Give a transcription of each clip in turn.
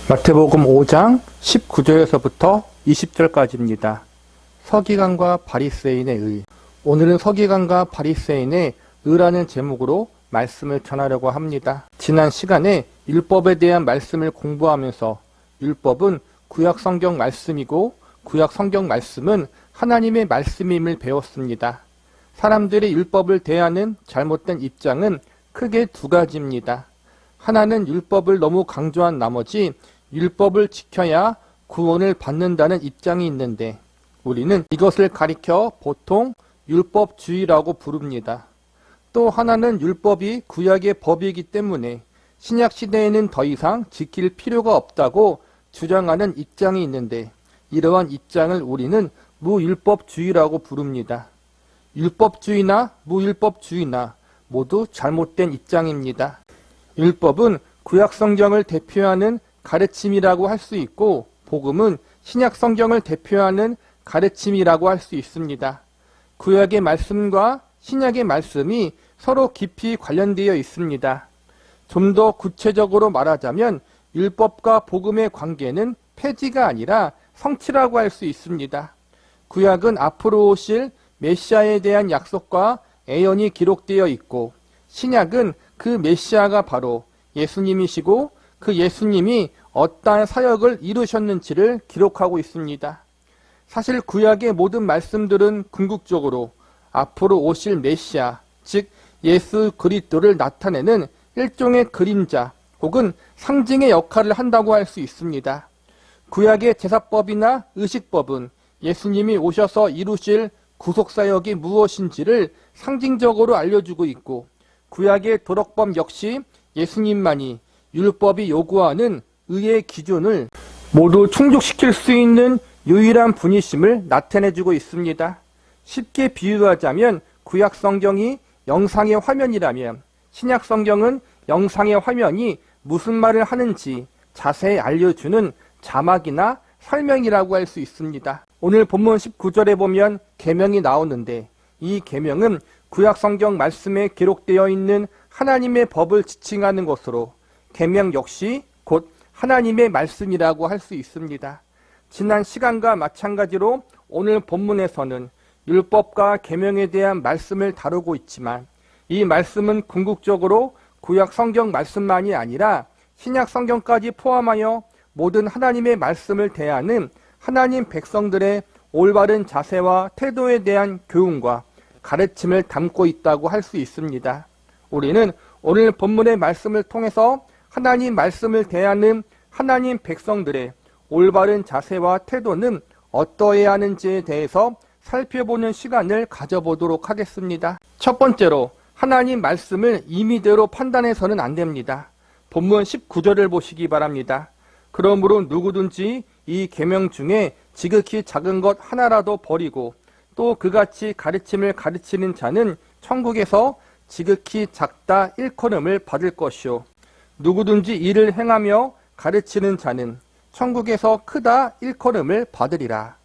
마태복음 5장 19절에서부터 20절까지입니다. 서기관과 바리새인의 의. 오늘은 서기관과 바리새인의 의라는 제목으로 말씀을 전하려고 합니다. 지난 시간에 율법에 대한 말씀을 공부하면서 율법은 구약 성경 말씀이고 구약 성경 말씀은 하나님의 말씀임을 배웠습니다. 사람들이 율법을 대하는 잘못된 입장은 크게 두 가지입니다. 하나는 율법을 너무 강조한 나머지 율법을 지켜야 구원을 받는다는 입장이 있는데 우리는 이것을 가리켜 보통 율법주의라고 부릅니다. 또 하나는 율법이 구약의 법이기 때문에 신약 시대에는 더 이상 지킬 필요가 없다고 주장하는 입장이 있는데 이러한 입장을 우리는 무율법주의라고 부릅니다. 율법주의나 무율법주의나 모두 잘못된 입장입니다. 율법은 구약 성경을 대표하는 가르침이라고 할 수 있고 복음은 신약 성경을 대표하는 가르침이라고 할 수 있습니다. 구약의 말씀과 신약의 말씀이 서로 깊이 관련되어 있습니다. 좀 더 구체적으로 말하자면 율법과 복음의 관계는 폐지가 아니라 성취라고 할 수 있습니다. 구약은 앞으로 오실 메시아에 대한 약속과 예언이 기록되어 있고 신약은 그 메시아가 바로 예수님이시고 그 예수님이 어떠한 사역을 이루셨는지를 기록하고 있습니다. 사실 구약의 모든 말씀들은 궁극적으로 앞으로 오실 메시아, 즉 예수 그리스도를 나타내는 일종의 그림자 혹은 상징의 역할을 한다고 할 수 있습니다. 구약의 제사법이나 의식법은 예수님이 오셔서 이루실 구속사역이 무엇인지를 상징적으로 알려주고 있고 구약의 도덕법 역시 예수님만이 율법이 요구하는 의의 기준을 모두 충족시킬 수 있는 유일한 분이심을 나타내주고 있습니다. 쉽게 비유하자면 구약 성경이 영상의 화면이라면 신약 성경은 영상의 화면이 무슨 말을 하는지 자세히 알려주는 자막이나 설명이라고 할 수 있습니다. 오늘 본문 19절에 보면 계명이 나오는데 이 계명은 구약 성경 말씀에 기록되어 있는 하나님의 법을 지칭하는 것으로 계명 역시 곧 하나님의 말씀이라고 할 수 있습니다. 지난 시간과 마찬가지로 오늘 본문에서는 율법과 계명에 대한 말씀을 다루고 있지만 이 말씀은 궁극적으로 구약 성경 말씀만이 아니라 신약 성경까지 포함하여 모든 하나님의 말씀을 대하는 하나님 백성들의 올바른 자세와 태도에 대한 교훈과 가르침을 담고 있다고 할 수 있습니다. 우리는 오늘 본문의 말씀을 통해서 하나님 말씀을 대하는 하나님 백성들의 올바른 자세와 태도는 어떠해야 하는지에 대해서 살펴보는 시간을 가져보도록 하겠습니다. 첫 번째로 하나님 말씀을 임의대로 판단해서는 안 됩니다. 본문 19절을 보시기 바랍니다. 그러므로 누구든지 이 계명 중에 지극히 작은 것 하나라도 버리고 또 그같이 가르침을 가르치는 자는 천국에서 지극히 작다 일컬음을 받을 것이요 누구든지 이를 행하며 가르치는 자는 천국에서 크다 일컬음을 받으리라.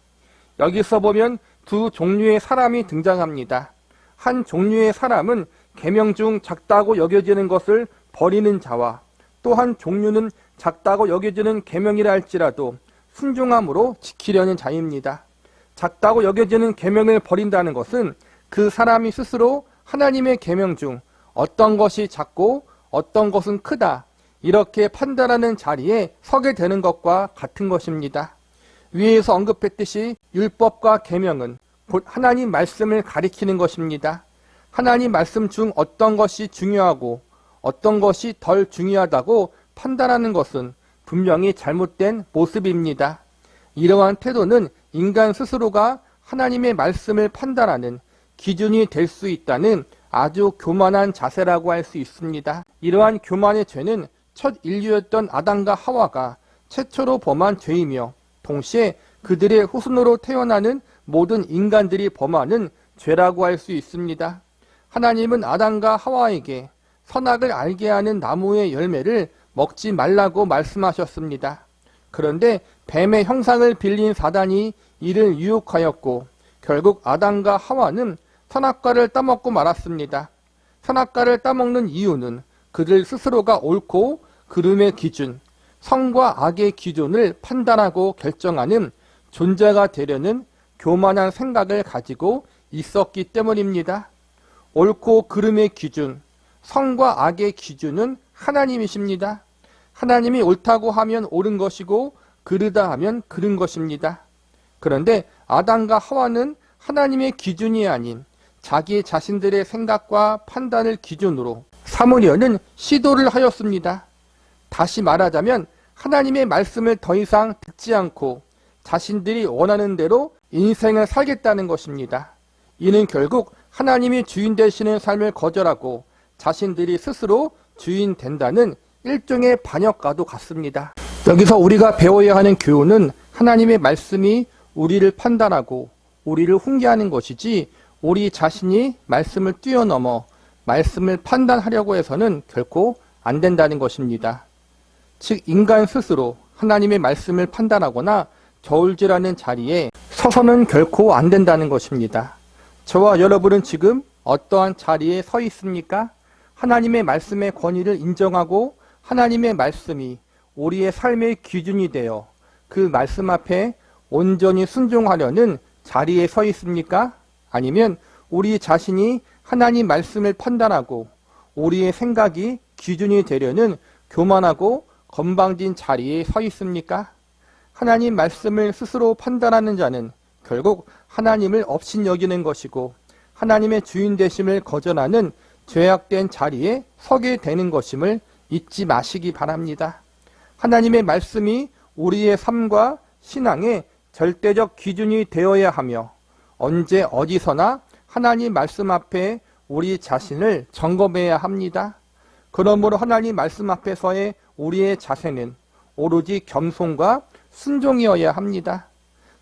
여기서 보면 두 종류의 사람이 등장합니다. 한 종류의 사람은 계명 중 작다고 여겨지는 것을 버리는 자와 또 한 종류는 작다고 여겨지는 계명이라 할지라도 순종함으로 지키려는 자입니다. 작다고 여겨지는 계명을 버린다는 것은 그 사람이 스스로 하나님의 계명 중 어떤 것이 작고 어떤 것은 크다 이렇게 판단하는 자리에 서게 되는 것과 같은 것입니다. 위에서 언급했듯이 율법과 계명은 곧 하나님 말씀을 가리키는 것입니다. 하나님 말씀 중 어떤 것이 중요하고 어떤 것이 덜 중요하다고 판단하는 것은 분명히 잘못된 모습입니다. 이러한 태도는 인간 스스로가 하나님의 말씀을 판단하는 기준이 될 수 있다는 아주 교만한 자세라고 할 수 있습니다. 이러한 교만의 죄는 첫 인류였던 아담과 하와가 최초로 범한 죄이며 동시에 그들의 후손으로 태어나는 모든 인간들이 범하는 죄라고 할 수 있습니다. 하나님은 아담과 하와에게 선악을 알게 하는 나무의 열매를 먹지 말라고 말씀하셨습니다. 그런데 뱀의 형상을 빌린 사단이 이를 유혹하였고 결국 아담과 하와는 선악과를 따먹고 말았습니다. 선악과를 따먹는 이유는 그들 스스로가 옳고 그름의 기준, 선과 악의 기준을 판단하고 결정하는 존재가 되려는 교만한 생각을 가지고 있었기 때문입니다. 옳고 그름의 기준, 선과 악의 기준은 하나님이십니다. 하나님이 옳다고 하면 옳은 것이고 그르다 하면 그른 것입니다. 그런데 아담과 하와는 하나님의 기준이 아닌 자기 자신들의 생각과 판단을 기준으로 삼으려는 시도를 하였습니다. 다시 말하자면 하나님의 말씀을 더 이상 듣지 않고 자신들이 원하는 대로 인생을 살겠다는 것입니다. 이는 결국 하나님이 주인 되시는 삶을 거절하고 자신들이 스스로 주인 된다는 일종의 반역과도 같습니다. 여기서 우리가 배워야 하는 교훈은 하나님의 말씀이 우리를 판단하고 우리를 훈계하는 것이지 우리 자신이 말씀을 뛰어넘어 말씀을 판단하려고 해서는 결코 안 된다는 것입니다. 즉 인간 스스로 하나님의 말씀을 판단하거나 저울질하는 자리에 서서는 결코 안 된다는 것입니다. 저와 여러분은 지금 어떠한 자리에 서 있습니까? 하나님의 말씀의 권위를 인정하고 하나님의 말씀이 우리의 삶의 기준이 되어 그 말씀 앞에 온전히 순종하려는 자리에 서 있습니까? 아니면 우리 자신이 하나님 말씀을 판단하고 우리의 생각이 기준이 되려는 교만하고 건방진 자리에 서 있습니까? 하나님 말씀을 스스로 판단하는 자는 결국 하나님을 업신여기는 것이고 하나님의 주인 되심을 거절하는 죄악된 자리에 서게 되는 것임을 잊지 마시기 바랍니다. 하나님의 말씀이 우리의 삶과 신앙의 절대적 기준이 되어야 하며 언제 어디서나 하나님 말씀 앞에 우리 자신을 점검해야 합니다. 그러므로 하나님 말씀 앞에서의 우리의 자세는 오로지 겸손과 순종이어야 합니다.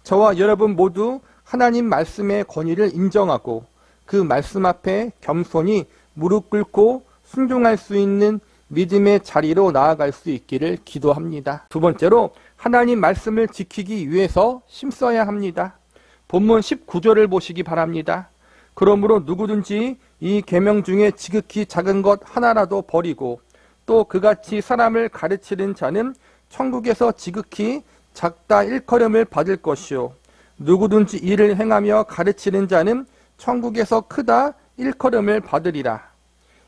저와 여러분 모두 하나님 말씀의 권위를 인정하고 그 말씀 앞에 겸손히 무릎 꿇고 순종할 수 있는 믿음의 자리로 나아갈 수 있기를 기도합니다. 두 번째로 하나님 말씀을 지키기 위해서 힘써야 합니다. 본문 19절을 보시기 바랍니다. 그러므로 누구든지 이 계명 중에 지극히 작은 것 하나라도 버리고 또 그같이 사람을 가르치는 자는 천국에서 지극히 작다 일컬음을 받을 것이요 누구든지 이를 행하며 가르치는 자는 천국에서 크다 일컬음을 받으리라.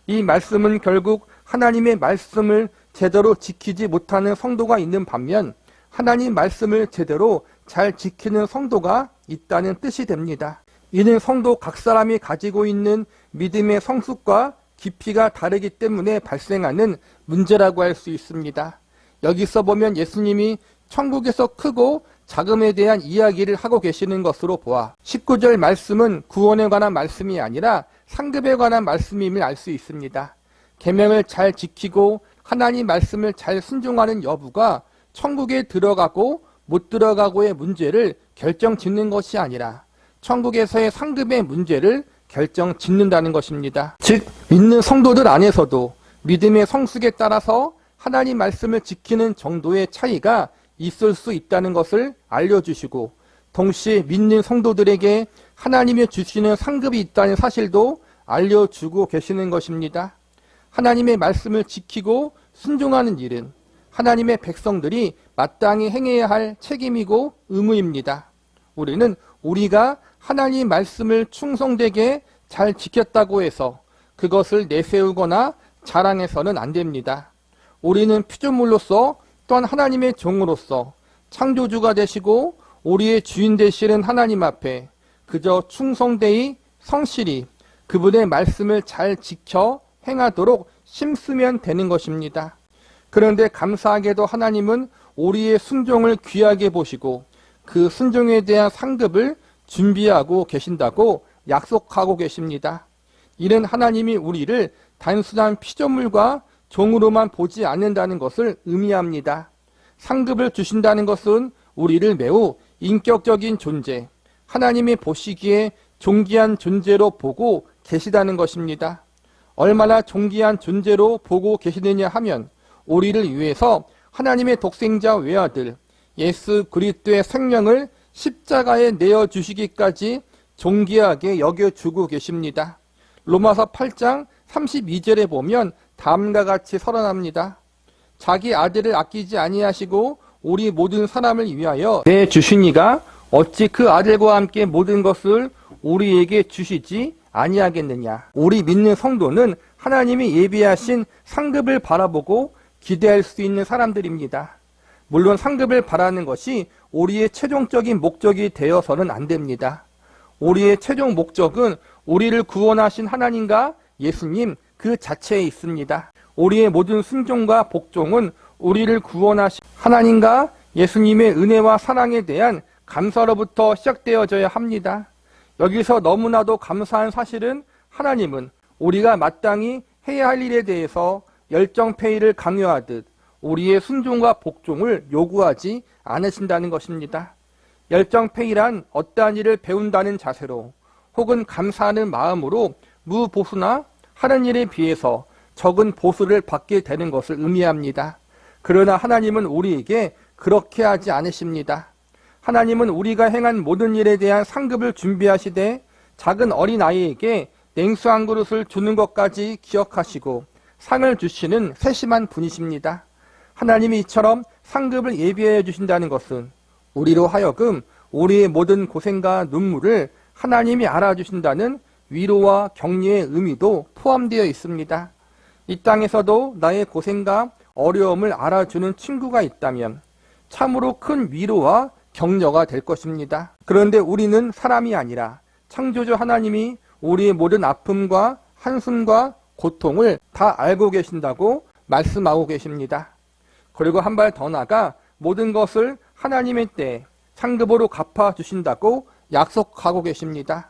이 말씀은 결국 하나님의 말씀을 제대로 지키지 못하는 성도가 있는 반면 하나님 말씀을 제대로 잘 지키는 성도가 있다는 뜻이 됩니다. 이는 성도 각 사람이 가지고 있는 믿음의 성숙과 깊이가 다르기 때문에 발생하는 문제라고 할 수 있습니다. 여기서 보면 예수님이 천국에서 크고 작음에 대한 이야기를 하고 계시는 것으로 보아 19절 말씀은 구원에 관한 말씀이 아니라 상급에 관한 말씀임을 알 수 있습니다. 계명을 잘 지키고 하나님 말씀을 잘 순종하는 여부가 천국에 들어가고 못 들어가고의 문제를 결정짓는 것이 아니라 천국에서의 상급의 문제를 결정짓는다는 것입니다. 즉 믿는 성도들 안에서도 믿음의 성숙에 따라서 하나님 말씀을 지키는 정도의 차이가 있을 수 있다는 것을 알려주시고 동시에 믿는 성도들에게 하나님이 주시는 상급이 있다는 사실도 알려주고 계시는 것입니다. 하나님의 말씀을 지키고 순종하는 일은 하나님의 백성들이 마땅히 행해야 할 책임이고 의무입니다. 우리는 우리가 하나님 말씀을 충성되게 잘 지켰다고 해서 그것을 내세우거나 자랑해서는 안 됩니다. 우리는 피조물로서 또한 하나님의 종으로서 창조주가 되시고 우리의 주인 되시는 하나님 앞에 그저 충성되이 성실히 그분의 말씀을 잘 지켜 행하도록 힘쓰면 되는 것입니다. 그런데 감사하게도 하나님은 우리의 순종을 귀하게 보시고 그 순종에 대한 상급을 준비하고 계신다고 약속하고 계십니다. 이는 하나님이 우리를 단순한 피조물과 종으로만 보지 않는다는 것을 의미합니다. 상급을 주신다는 것은 우리를 매우 인격적인 존재, 하나님이 보시기에 존귀한 존재로 보고 계시다는 것입니다. 얼마나 존귀한 존재로 보고 계시느냐 하면 우리를 위해서 하나님의 독생자 외아들 예수 그리스도의 생명을 십자가에 내어주시기까지 존귀하게 여겨주고 계십니다. 로마서 8장 32절에 보면 다음과 같이 설언합니다. 자기 아들을 아끼지 아니하시고 우리 모든 사람을 위하여 내주시니가 어찌 그 아들과 함께 모든 것을 우리에게 주시지 아니하겠느냐. 우리 믿는 성도는 하나님이 예비하신 상급을 바라보고 기대할 수 있는 사람들입니다. 물론 상급을 바라는 것이 우리의 최종적인 목적이 되어서는 안 됩니다. 우리의 최종 목적은 우리를 구원하신 하나님과 예수님 그 자체에 있습니다. 우리의 모든 순종과 복종은 우리를 구원하신 하나님과 예수님의 은혜와 사랑에 대한 감사로부터 시작되어져야 합니다. 여기서 너무나도 감사한 사실은 하나님은 우리가 마땅히 해야 할 일에 대해서 열정페이를 강요하듯 우리의 순종과 복종을 요구하지 않으신다는 것입니다. 열정페이란 어떠한 일을 배운다는 자세로 혹은 감사하는 마음으로 무보수나 하는 일에 비해서 적은 보수를 받게 되는 것을 의미합니다. 그러나 하나님은 우리에게 그렇게 하지 않으십니다. 하나님은 우리가 행한 모든 일에 대한 상급을 준비하시되 작은 어린아이에게 냉수 한 그릇을 주는 것까지 기억하시고 상을 주시는 세심한 분이십니다. 하나님이 이처럼 상급을 예비해 주신다는 것은 우리로 하여금 우리의 모든 고생과 눈물을 하나님이 알아주신다는 위로와 격려의 의미도 포함되어 있습니다. 이 땅에서도 나의 고생과 어려움을 알아주는 친구가 있다면 참으로 큰 위로와 격려가 될 것입니다. 그런데 우리는 사람이 아니라 창조주 하나님이 우리의 모든 아픔과 한숨과 고통을 다 알고 계신다고 말씀하고 계십니다. 그리고 한 발 더 나아가 모든 것을 하나님의 때에 상급으로 갚아주신다고 약속하고 계십니다.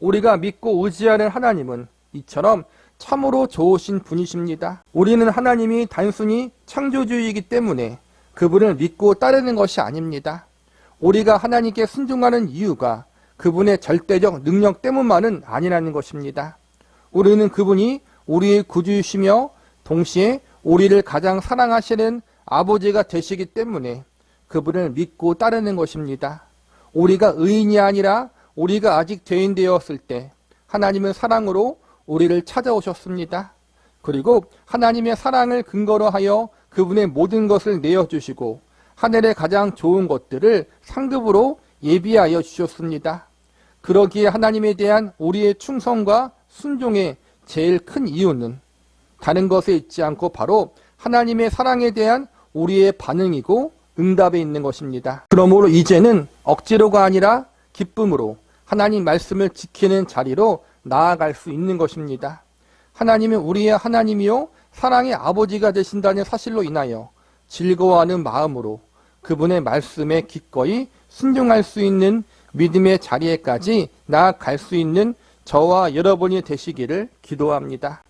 우리가 믿고 의지하는 하나님은 이처럼 참으로 좋으신 분이십니다. 우리는 하나님이 단순히 창조주이기 때문에 그분을 믿고 따르는 것이 아닙니다. 우리가 하나님께 순종하는 이유가 그분의 절대적 능력 때문만은 아니라는 것입니다. 우리는 그분이 우리의 구주이시며 동시에 우리를 가장 사랑하시는 아버지가 되시기 때문에 그분을 믿고 따르는 것입니다. 우리가 의인이 아니라 우리가 아직 죄인 되었을 때 하나님은 사랑으로 우리를 찾아오셨습니다. 그리고 하나님의 사랑을 근거로 하여 그분의 모든 것을 내어주시고 하늘의 가장 좋은 것들을 상급으로 예비하여 주셨습니다. 그러기에 하나님에 대한 우리의 충성과 순종의 제일 큰 이유는 다른 것에 있지 않고 바로 하나님의 사랑에 대한 우리의 반응이고 응답에 있는 것입니다. 그러므로 이제는 억지로가 아니라 기쁨으로 하나님 말씀을 지키는 자리로 나아갈 수 있는 것입니다. 하나님은 우리의 하나님이요 사랑의 아버지가 되신다는 사실로 인하여 즐거워하는 마음으로 그분의 말씀에 기꺼이 순종할 수 있는 믿음의 자리에까지 나아갈 수 있는 저와 여러분이 되시기를 기도합니다.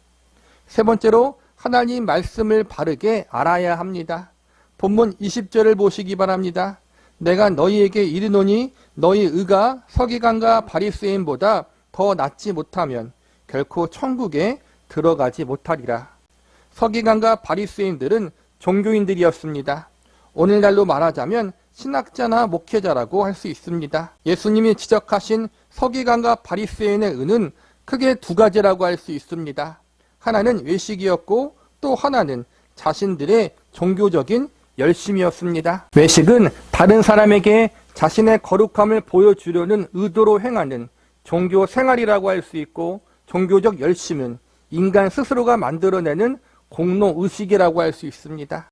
세 번째로 하나님 말씀을 바르게 알아야 합니다. 본문 20절을 보시기 바랍니다. 내가 너희에게 이르노니 너희 의가 서기관과 바리새인보다 더 낫지 못하면 결코 천국에 들어가지 못하리라. 서기관과 바리새인들은 종교인들이었습니다. 오늘날로 말하자면 신학자나 목회자라고 할 수 있습니다. 예수님이 지적하신 서기관과 바리새인의 의는 크게 두 가지라고 할 수 있습니다. 하나는 외식이었고 또 하나는 자신들의 종교적인 열심이었습니다. 외식은 다른 사람에게 자신의 거룩함을 보여주려는 의도로 행하는 종교 생활이라고 할 수 있고, 종교적 열심은 인간 스스로가 만들어내는 공로의식이라고 할 수 있습니다.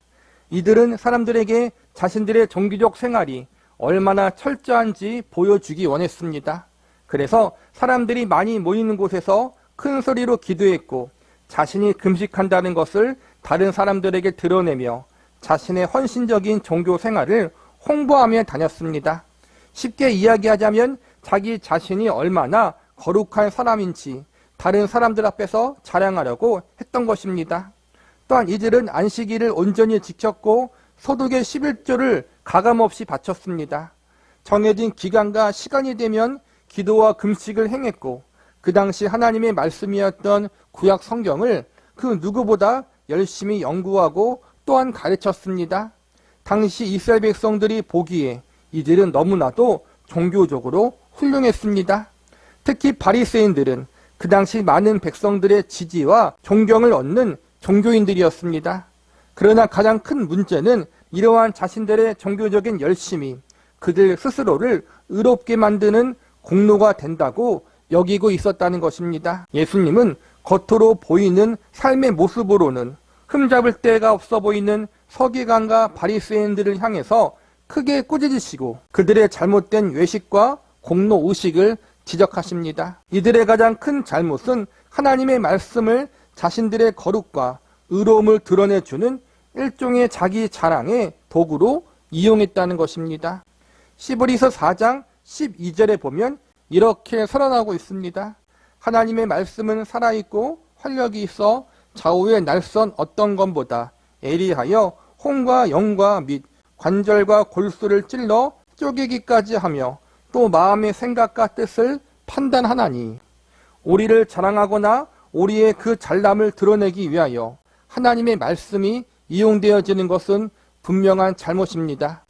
이들은 사람들에게 자신들의 종교적 생활이 얼마나 철저한지 보여주기 원했습니다. 그래서 사람들이 많이 모이는 곳에서 큰 소리로 기도했고 자신이 금식한다는 것을 다른 사람들에게 드러내며 자신의 헌신적인 종교 생활을 홍보하며 다녔습니다. 쉽게 이야기하자면 자기 자신이 얼마나 거룩한 사람인지 다른 사람들 앞에서 자랑하려고 했던 것입니다. 또한 이들은 안식일을 온전히 지켰고 소득의 11조를 가감없이 바쳤습니다. 정해진 기간과 시간이 되면 기도와 금식을 행했고 그 당시 하나님의 말씀이었던 구약 성경을 그 누구보다 열심히 연구하고 또한 가르쳤습니다. 당시 이스라엘 백성들이 보기에 이들은 너무나도 종교적으로 훌륭했습니다. 특히 바리새인들은 그 당시 많은 백성들의 지지와 존경을 얻는 종교인들이었습니다. 그러나 가장 큰 문제는 이러한 자신들의 종교적인 열심이 그들 스스로를 의롭게 만드는 공로가 된다고 여기고 있었다는 것입니다. 예수님은 겉으로 보이는 삶의 모습으로는 흠잡을 데가 없어 보이는 서기관과 바리새인들을 향해서 크게 꾸짖으시고 그들의 잘못된 외식과 공로의식을 지적하십니다. 이들의 가장 큰 잘못은 하나님의 말씀을 자신들의 거룩과 의로움을 드러내주는 일종의 자기 자랑의 도구로 이용했다는 것입니다. 시브리서 4장 12절에 보면 이렇게 설언하고 있습니다. 하나님의 말씀은 살아있고 활력이 있어 좌우의 날선 어떤 것보다 예리하여 혼과 영과 및 관절과 골수를 찔러 쪼개기까지 하며 또 마음의 생각과 뜻을 판단하나니 우리를 자랑하거나 우리의 그 잘남을 드러내기 위하여 하나님의 말씀이 이용되어지는 것은 분명한 잘못입니다.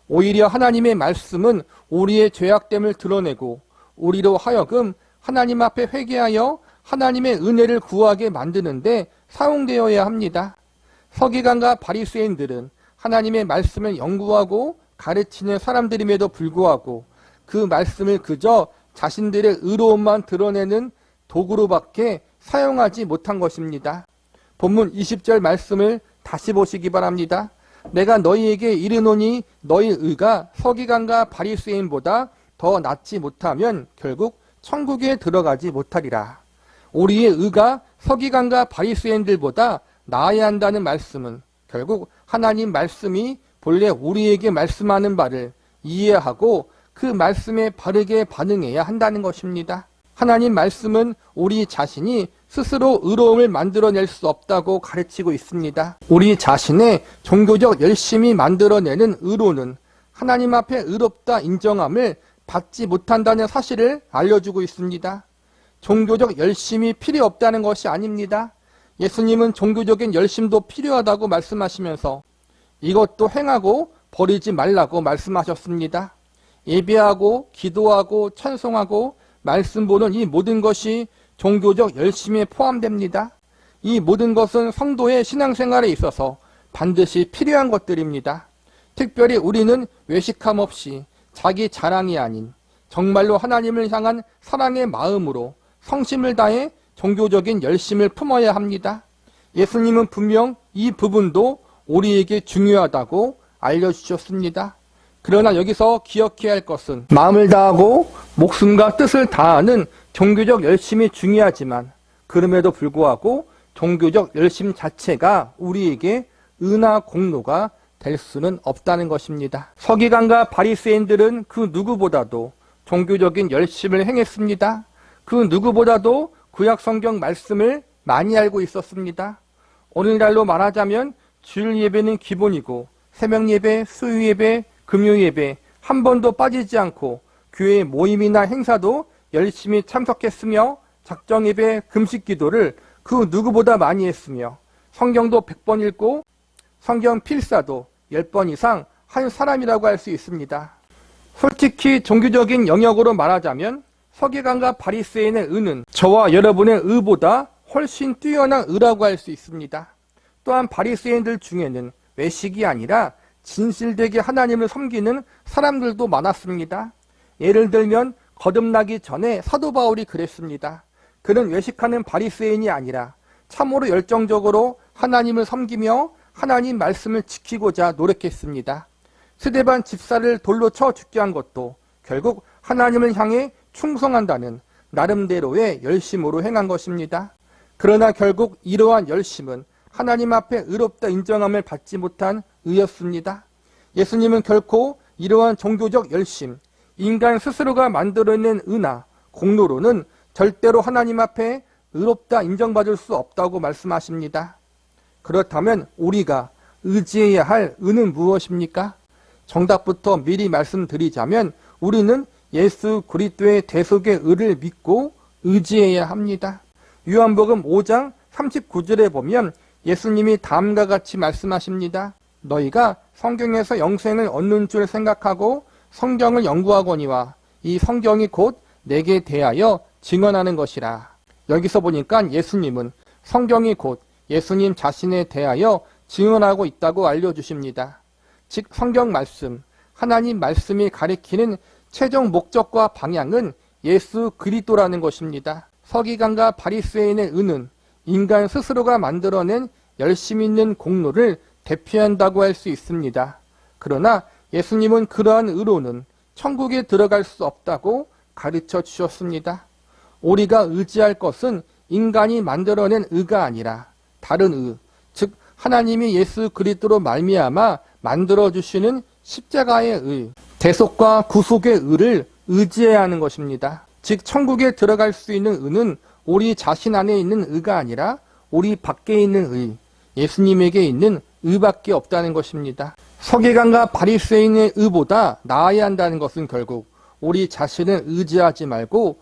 오히려 하나님의 말씀은 우리의 죄악됨을 드러내고 우리로 하여금 하나님 앞에 회개하여 하나님의 은혜를 구하게 만드는데 사용되어야 합니다. 서기관과 바리새인들은 하나님의 말씀을 연구하고 가르치는 사람들임에도 불구하고 그 말씀을 그저 자신들의 의로움만 드러내는 도구로밖에 사용하지 못한 것입니다. 본문 20절 말씀을 다시 보시기 바랍니다. 내가 너희에게 이르노니 너희 의가 서기관과 바리새인보다 더 낫지 못하면 결국 천국에 들어가지 못하리라. 우리의 의가 서기관과 바리새인들보다 나아야 한다는 말씀은 결국 하나님 말씀이 본래 우리에게 말씀하는 바를 이해하고 그 말씀에 바르게 반응해야 한다는 것입니다. 하나님 말씀은 우리 자신이 스스로 의로움을 만들어낼 수 없다고 가르치고 있습니다. 우리 자신의 종교적 열심히 만들어내는 의로는 하나님 앞에 의롭다 인정함을 받지 못한다는 사실을 알려주고 있습니다. 종교적 열심이 필요 없다는 것이 아닙니다. 예수님은 종교적인 열심도 필요하다고 말씀하시면서 이것도 행하고 버리지 말라고 말씀하셨습니다. 예배하고 기도하고 찬송하고 말씀 보는 이 모든 것이 종교적 열심에 포함됩니다. 이 모든 것은 성도의 신앙생활에 있어서 반드시 필요한 것들입니다. 특별히 우리는 외식함 없이 자기 자랑이 아닌 정말로 하나님을 향한 사랑의 마음으로 성심을 다해 종교적인 열심을 품어야 합니다. 예수님은 분명 이 부분도 우리에게 중요하다고 알려주셨습니다. 그러나 여기서 기억해야 할 것은 마음을 다하고 목숨과 뜻을 다하는 종교적 열심이 중요하지만 그럼에도 불구하고 종교적 열심 자체가 우리에게 은하 공로가 될 수는 없다는 것입니다. 서기관과 바리새인들은 그 누구보다도 종교적인 열심을 행했습니다. 그 누구보다도 구약 성경 말씀을 많이 알고 있었습니다. 오늘날로 말하자면 주일 예배는 기본이고 새벽 예배, 수요 예배, 금요 예배 한 번도 빠지지 않고 교회 모임이나 행사도 열심히 참석했으며 작정 예배, 금식 기도를 그 누구보다 많이 했으며 성경도 100번 읽고 성경 필사도 10번 이상 한 사람이라고 할 수 있습니다. 솔직히 종교적인 영역으로 말하자면 서기관과 바리새인의 의는 저와 여러분의 의보다 훨씬 뛰어난 의라고 할 수 있습니다. 또한 바리새인들 중에는 외식이 아니라 진실되게 하나님을 섬기는 사람들도 많았습니다. 예를 들면 거듭나기 전에 사도 바울이 그랬습니다. 그는 외식하는 바리새인이 아니라 참으로 열정적으로 하나님을 섬기며 하나님 말씀을 지키고자 노력했습니다. 스데반 집사를 돌로 쳐 죽게 한 것도 결국 하나님을 향해 충성한다는 나름대로의 열심으로 행한 것입니다. 그러나 결국 이러한 열심은 하나님 앞에 의롭다 인정함을 받지 못한 의였습니다. 예수님은 결코 이러한 종교적 열심, 인간 스스로가 만들어낸 의나 공로로는 절대로 하나님 앞에 의롭다 인정받을 수 없다고 말씀하십니다. 그렇다면 우리가 의지해야 할 의는 무엇입니까? 정답부터 미리 말씀드리자면 우리는 예수 그리스도의 대속의 의를 믿고 의지해야 합니다. 요한복음 5장 39절에 보면 예수님이 다음과 같이 말씀하십니다. 너희가 성경에서 영생을 얻는 줄 생각하고 성경을 연구하거니와 이 성경이 곧 내게 대하여 증언하는 것이라. 여기서 보니까 예수님은 성경이 곧 예수님 자신에 대하여 증언하고 있다고 알려주십니다. 즉 성경 말씀, 하나님 말씀이 가리키는 최종 목적과 방향은 예수 그리스도라는 것입니다. 서기관과 바리새인의 의는 인간 스스로가 만들어낸 열심 있는 공로를 대표한다고 할 수 있습니다. 그러나 예수님은 그러한 의로는 천국에 들어갈 수 없다고 가르쳐 주셨습니다. 우리가 의지할 것은 인간이 만들어낸 의가 아니라 다른 의, 즉 하나님이 예수 그리스도로 말미암아 만들어주시는 십자가의 의, 대속과 구속의 의를 의지해야 하는 것입니다. 즉 천국에 들어갈 수 있는 의는 우리 자신 안에 있는 의가 아니라 우리 밖에 있는 의, 예수님에게 있는 의밖에 없다는 것입니다. 서기관과 바리새인의 의보다 나아야 한다는 것은 결국 우리 자신을 의지하지 말고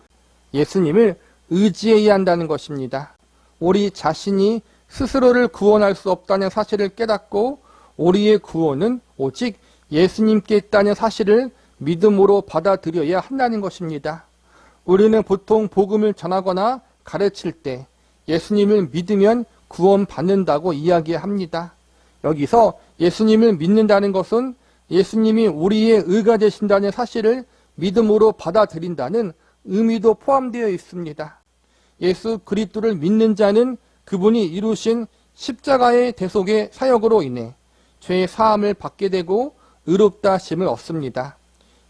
예수님을 의지해야 한다는 것입니다. 우리 자신이 스스로를 구원할 수 없다는 사실을 깨닫고 우리의 구원은 오직 예수님께 있다는 사실을 믿음으로 받아들여야 한다는 것입니다. 우리는 보통 복음을 전하거나 가르칠 때 예수님을 믿으면 구원받는다고 이야기합니다. 여기서 예수님을 믿는다는 것은 예수님이 우리의 의가 되신다는 사실을 믿음으로 받아들인다는 의미도 포함되어 있습니다. 예수 그리스도를 믿는 자는 그분이 이루신 십자가의 대속의 사역으로 인해 죄의 사함을 받게 되고 의롭다 하심을 얻습니다.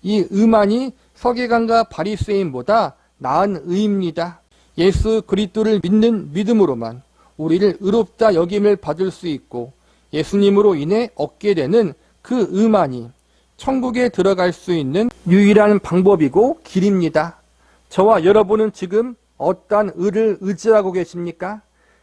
이 의만이 서기관과 바리새인보다 나은 의입니다. 예수 그리스도를 믿는 믿음으로만 우리를 의롭다 여김을 받을 수 있고 예수님으로 인해 얻게 되는 그 의만이 천국에 들어갈 수 있는 유일한 방법이고 길입니다. 저와 여러분은 지금 어떠한 의를 의지하고 계십니까?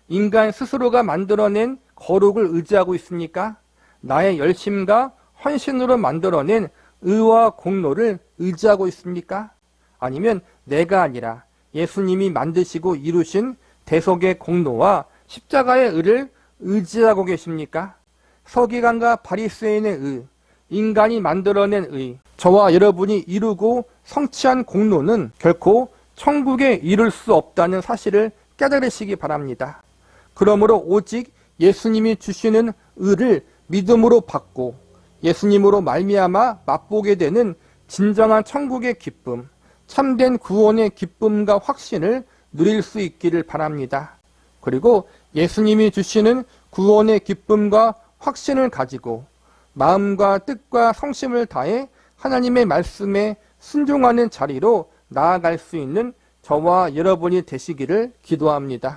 인간 스스로가 만들어낸 거룩을 의지하고 있습니까? 나의 열심과 헌신으로 만들어낸 의와 공로를 의지하고 있습니까? 아니면 내가 아니라 예수님이 만드시고 이루신 대속의 공로와 십자가의 의를 의지하고 계십니까? 서기관과 바리새인의 의, 인간이 만들어낸 의, 저와 여러분이 이루고 성취한 공로는 결코 천국에 이룰 수 없다는 사실을 깨달으시기 바랍니다. 그러므로 오직 예수님이 주시는 의를 믿음으로 받고 예수님으로 말미암아 맛보게 되는 진정한 천국의 기쁨, 참된 구원의 기쁨과 확신을 누릴 수 있기를 바랍니다. 그리고 예수님이 주시는 구원의 기쁨과 확신을 가지고 마음과 뜻과 성심을 다해 하나님의 말씀에 순종하는 자리로 나아갈 수 있는 저와 여러분이 되시기를 기도합니다.